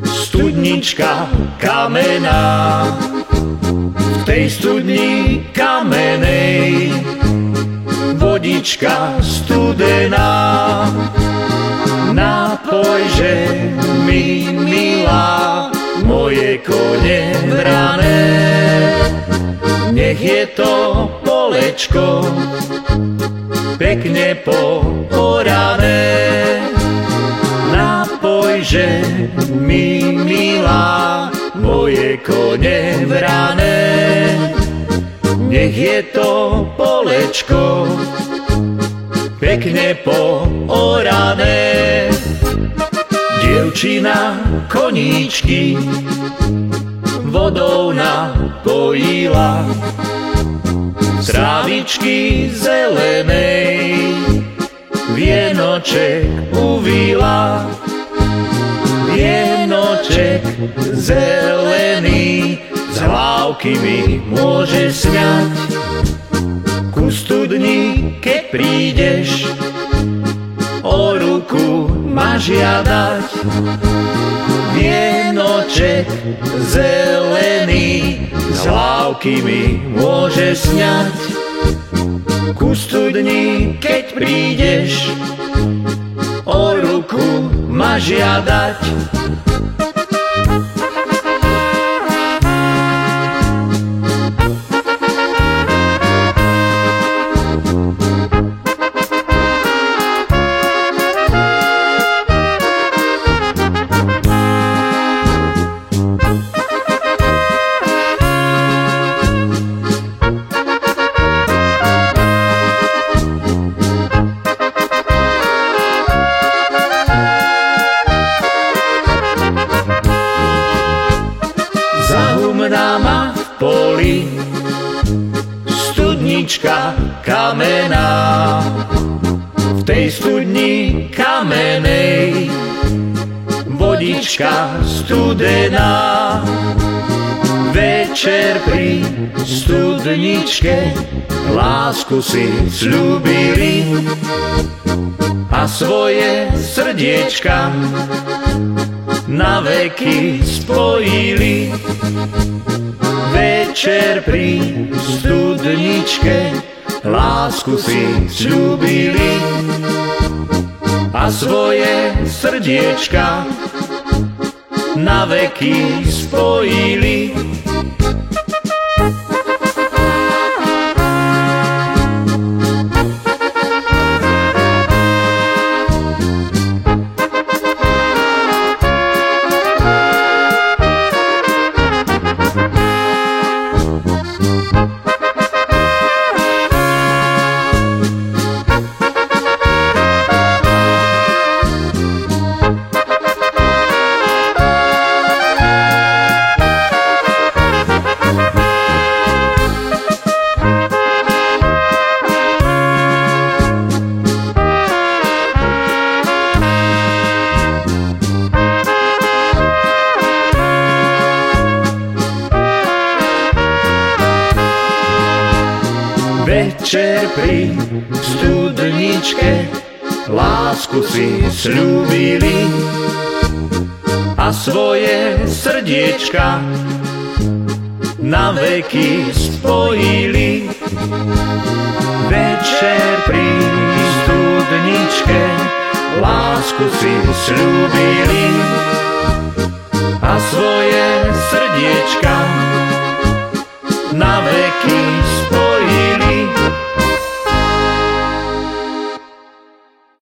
Studnička kamená, v tej studni kamenej vodička studená. Napojže mi, milá, moje kone vrané, nech je to polečko pekne poorané. Napojže mi, milá, moje kone vrané, nech je to polečko pekne poorané. Dievčina koníčky vodou napojila, trávičky zelenej vienoček uvila. Vienoček zelený z hlávky mi môže sňať. Ku studni, keď prídeš, o ruku ma žiadať. Vienoček zelený z hlávky mi môže sňať. Ku studni, keď prídeš, o ruku ma žiadať. Zahumná ma v poli studnička kamená, v tej studni kamenej vodička studená. Večer pri studničke lásku si sľúbili a svoje srdiečka na veky spojili. Večer pri studničke lásku si sľúbili a svoje srdiečka na veky spojili. Večer pri studničke lásku si sľúbili a svoje srdiečka na veky spojili. Večer pri studničke lásku si sľúbili a svoje srdiečka na veky